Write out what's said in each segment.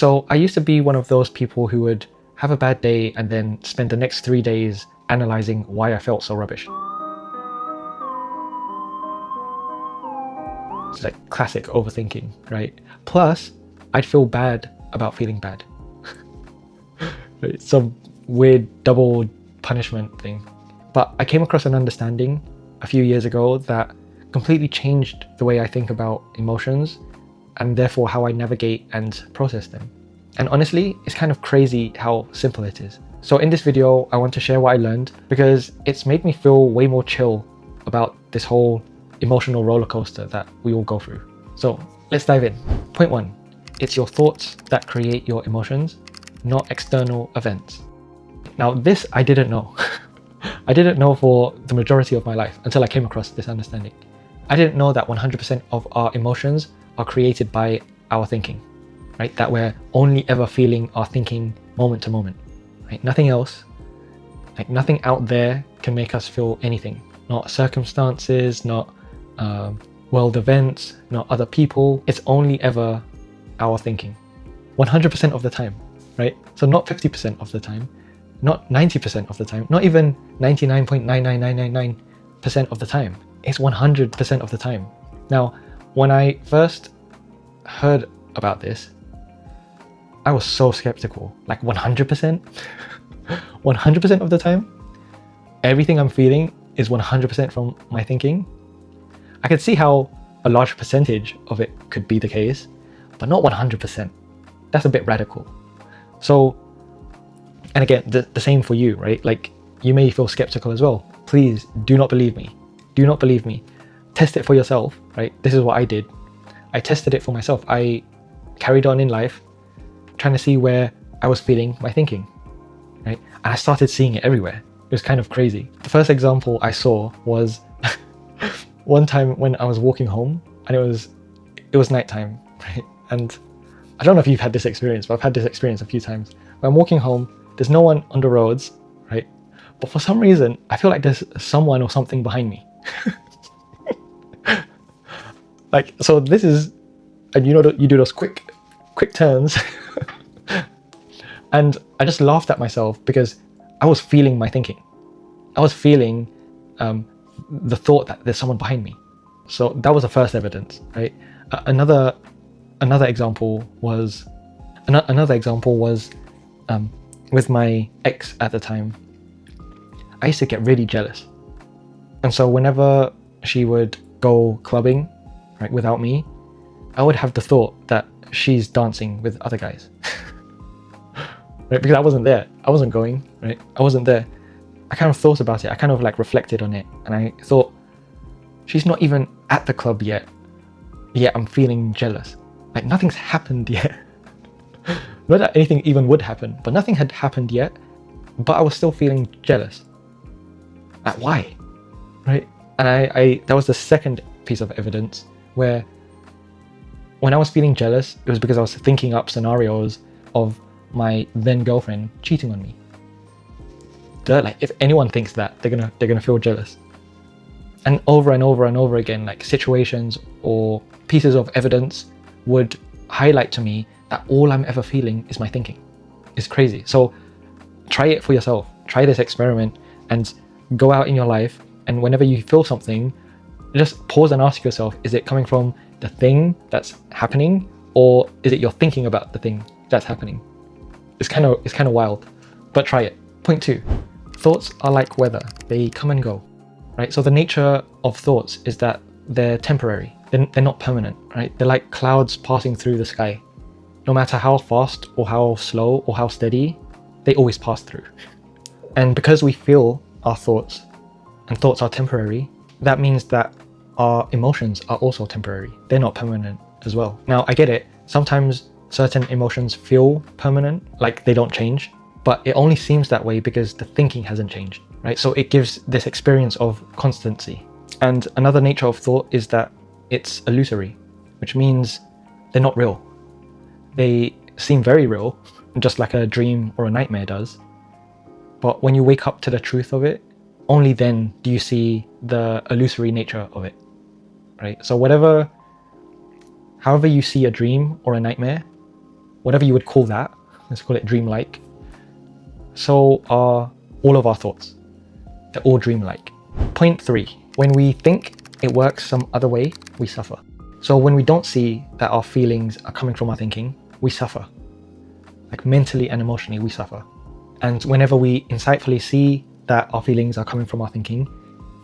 So I used to be one of those people who would have a bad day and then spend the next 3 days analyzing why I felt so rubbish. It's like classic overthinking, right? Plus, I'd feel bad about feeling bad. It's some weird double punishment thing. But I came across an understanding a few years ago that completely changed the way I think about emotions and therefore how I navigate and process them. And honestly, it's kind of crazy how simple it is. So in this video, I want to share what I learned because it's made me feel way more chill about this whole emotional roller coaster that we all go through. So let's dive in. Point 1, it's your thoughts that create your emotions, not external events. Now this I didn't know. I didn't know for the majority of my life until I came across this understanding. I didn't know that 100% of our emotions are created by our thinking, right? That we're only ever feeling our thinking moment to moment, right? Nothing else, like nothing out there can make us feel anything. Not circumstances, not world events, not other people. It's only ever our thinking. 100% of the time, right? So not 50% of the time, not 90% of the time, not even 99.99999% of the time. It's 100% of the time. Now, when I first heard about this, I was so skeptical. Like 100%? 100% of the time? Everything I'm feeling is 100% from my thinking? I could see how a large percentage of it could be the case, but not 100%. That's a bit radical. So, and again, the same for you, right? Like, you may feel skeptical as well. Please do not believe me. Do not believe me. Test it for yourself, right? This is what I did. I tested it for myself. I carried on in life, trying to see where I was feeling my thinking, right? And I started seeing it everywhere. It was kind of crazy. The first example I saw was one time when I was walking home and it was nighttime, right? And I don't know if you've had this experience, but I've had this experience a few times. When I'm walking home, there's no one on the roads, right? But for some reason, I feel like there's someone or something behind me. Like, so this is, and you know, you do those quick turns. And I just laughed at myself because I was feeling my thinking. I was feeling the thought that there's someone behind me. So that was the first evidence, right? Another example was with my ex at the time. I used to get really jealous, and so whenever she would go clubbing, right, without me, I would have the thought that she's dancing with other guys. Right, because I wasn't there. I wasn't going, right? I wasn't there. I kind of thought about it. I kind of like reflected on it, and I thought, she's not even at the club yet. Yet I'm feeling jealous. Like nothing's happened yet. Not that anything even would happen, but nothing had happened yet. But I was still feeling jealous. Like why, right? And I that was the second piece of evidence where when I was feeling jealous, it was because I was thinking up scenarios of my then girlfriend cheating on me. Duh, like if anyone thinks that, they're gonna feel jealous. And over and over and over again, like situations or pieces of evidence would highlight to me that all I'm ever feeling is my thinking. It's crazy. So try it for yourself. Try this experiment and go out in your life, and whenever you feel something, just pause and ask yourself, is it coming from the thing that's happening, or is it you're thinking about the thing that's happening? It's kind of wild, but try it. Point 2, thoughts are like weather. They come and go, right? So the nature of thoughts is that they're temporary. They're not permanent, right? They're like clouds passing through the sky. No matter how fast or how slow or how steady, they always pass through. And because we feel our thoughts, and thoughts are temporary, that means that our emotions are also temporary. They're not permanent as well. Now, I get it. Sometimes certain emotions feel permanent, like they don't change, but it only seems that way because the thinking hasn't changed, right? So it gives this experience of constancy. And another nature of thought is that it's illusory, which means they're not real. They seem very real, just like a dream or a nightmare does. But when you wake up to the truth of it, only then do you see the illusory nature of it, right? So however you see a dream or a nightmare, whatever you would call that, let's call it dreamlike, so are all of our thoughts. They're all dreamlike. Point 3, when we think it works some other way, we suffer. So when we don't see that our feelings are coming from our thinking, we suffer. Like mentally and emotionally, we suffer. And whenever we insightfully see that our feelings are coming from our thinking,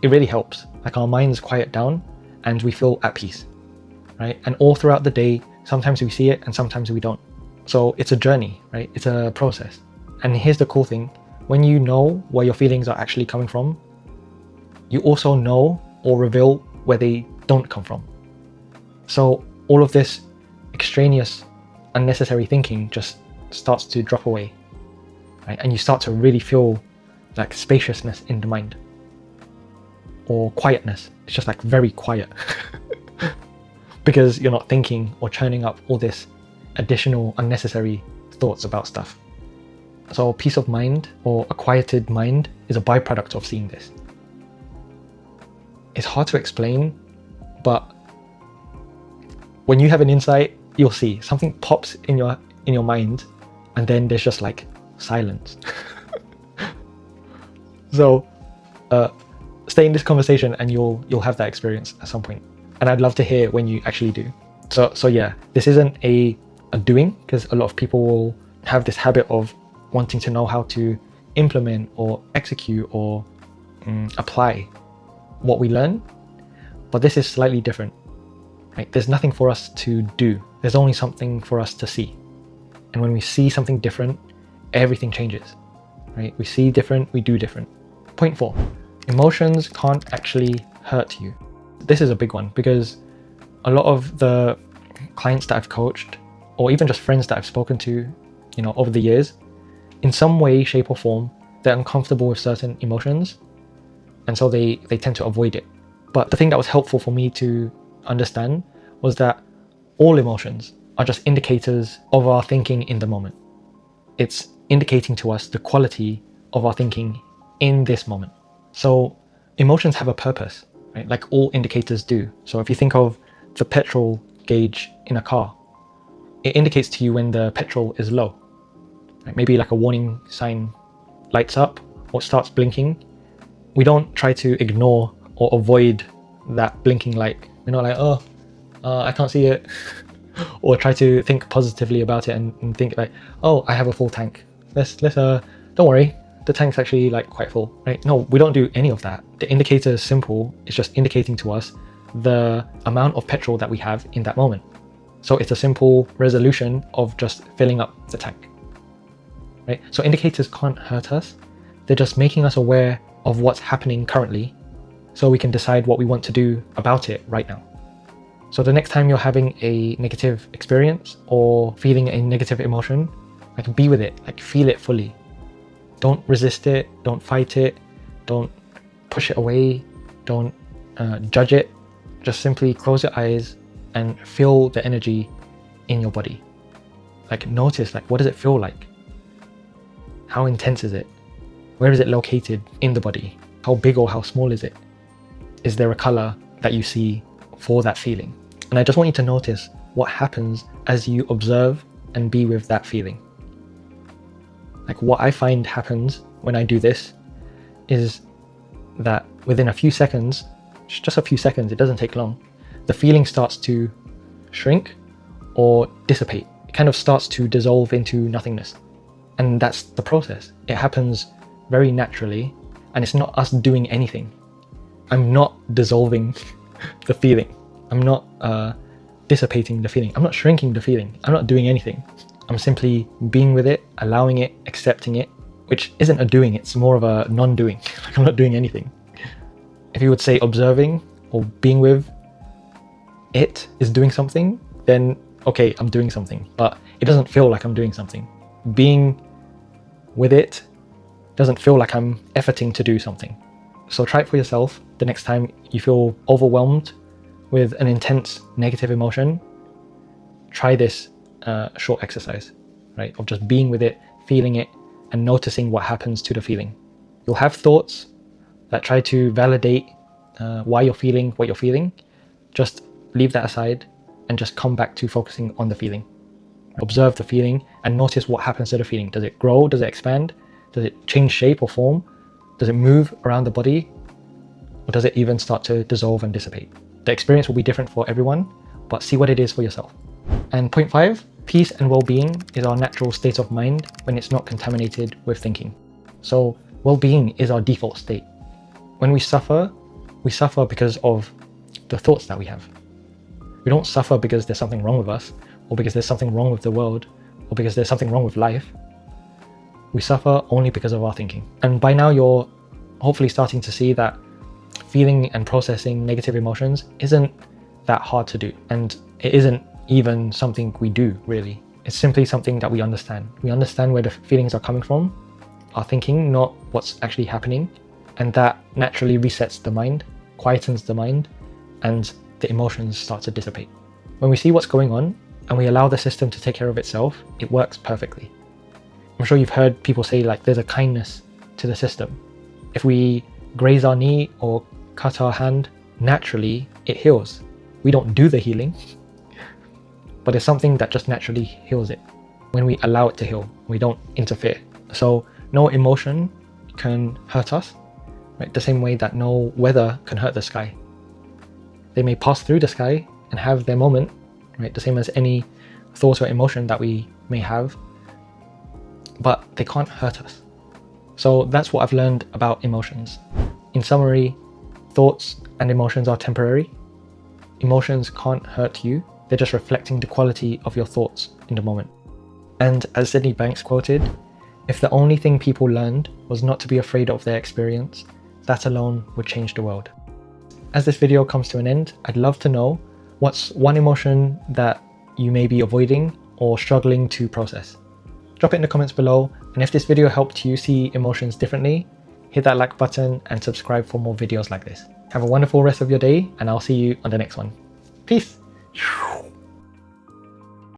it really helps. Like our minds quiet down and we feel at peace, right? And all throughout the day, sometimes we see it and sometimes we don't. So it's a journey, right? It's a process. And here's the cool thing. When you know where your feelings are actually coming from, you also know or reveal where they don't come from. So all of this extraneous, unnecessary thinking just starts to drop away, right? And you start to really feel like spaciousness in the mind, or quietness. It's just like very quiet because you're not thinking or churning up all this additional unnecessary thoughts about stuff. So peace of mind or a quieted mind is a byproduct of seeing this. It's hard to explain, but when you have an insight, you'll see something pops in your mind, and then there's just like silence. So stay in this conversation and you'll have that experience at some point. And I'd love to hear when you actually do. So yeah, this isn't a doing, because a lot of people will have this habit of wanting to know how to implement or execute or apply what we learn. But this is slightly different, right? There's nothing for us to do. There's only something for us to see. And when we see something different, everything changes, right? We see different, we do different. Point 4, emotions can't actually hurt you. This is a big one because a lot of the clients that I've coached, or even just friends that I've spoken to, over the years, in some way, shape or form, they're uncomfortable with certain emotions. And so they tend to avoid it. But the thing that was helpful for me to understand was that all emotions are just indicators of our thinking in the moment. It's indicating to us the quality of our thinking in this moment. So emotions have a purpose, right? Like all indicators do. So if you think of the petrol gauge in a car, it indicates to you when the petrol is low. Right? Maybe like a warning sign lights up or starts blinking. We don't try to ignore or avoid that blinking light. We're not like, I can't see it. Or try to think positively about it and think like, I have a full tank. Don't worry, the tank's actually like quite full, right? No, we don't do any of that. The indicator is simple. It's just indicating to us the amount of petrol that we have in that moment. So it's a simple resolution of just filling up the tank, right? So indicators can't hurt us. They're just making us aware of what's happening currently so we can decide what we want to do about it right now. So the next time you're having a negative experience or feeling a negative emotion, like be with it, like feel it fully. Don't resist it, don't fight it, don't push it away, don't judge it. Just simply close your eyes and feel the energy in your body. Like notice, like what does it feel like? How intense is it? Where is it located in the body? How big or how small is it? Is there a color that you see for that feeling? And I just want you to notice what happens as you observe and be with that feeling. Like what I find happens when I do this is that within a few seconds, just a few seconds, it doesn't take long, the feeling starts to shrink or dissipate. It kind of starts to dissolve into nothingness. And that's the process. It happens very naturally, and it's not us doing anything. I'm not dissolving the feeling. I'm not dissipating the feeling. I'm not shrinking the feeling. I'm not doing anything. I'm simply being with it, allowing it, accepting it, which isn't a doing, it's more of a non-doing. Like I'm not doing anything. If you would say observing or being with it is doing something, then okay, I'm doing something, but it doesn't feel like I'm doing something. Being with it doesn't feel like I'm efforting to do something. So try it for yourself. The next time you feel overwhelmed with an intense negative emotion, try this short exercise, right? Of just being with it, feeling it, and noticing what happens to the feeling. You'll have thoughts that try to validate why you're feeling what you're feeling. Just leave that aside and just come back to focusing on the feeling. Observe the feeling and notice what happens to the feeling. Does it grow? Does it expand? Does it change shape or form? Does it move around the body? Or does it even start to dissolve and dissipate? The experience will be different for everyone, but see what it is for yourself. And point 5, peace and well-being is our natural state of mind when it's not contaminated with thinking. So well-being is our default state. When we suffer because of the thoughts that we have. We don't suffer because there's something wrong with us, or because there's something wrong with the world, or because there's something wrong with life. We suffer only because of our thinking. And by now you're hopefully starting to see that feeling and processing negative emotions isn't that hard to do. And it isn't even something we do, really. It's simply something that we understand. We understand where the feelings are coming from, our thinking, not what's actually happening. And that naturally resets the mind, quietens the mind, and the emotions start to dissipate. When we see what's going on and we allow the system to take care of itself, it works perfectly. I'm sure you've heard people say like there's a kindness to the system. If we graze our knee or cut our hand, naturally it heals. We don't do the healing, but it's something that just naturally heals it when we allow it to heal. We don't interfere. So no emotion can hurt us, right? The same way that no weather can hurt the sky. They may pass through the sky and have their moment, right? The same as any thought or emotion that we may have, but they can't hurt us. So that's what I've learned about emotions. In summary, thoughts and emotions are temporary. Emotions can't hurt you. They're just reflecting the quality of your thoughts in the moment. And as Sydney Banks quoted, if the only thing people learned was not to be afraid of their experience, that alone would change the world. As this video comes to an end, I'd love to know what's one emotion that you may be avoiding or struggling to process. Drop it in the comments below, and if this video helped you see emotions differently, hit that like button and subscribe for more videos like this. Have a wonderful rest of your day, and I'll see you on the next one. Peace!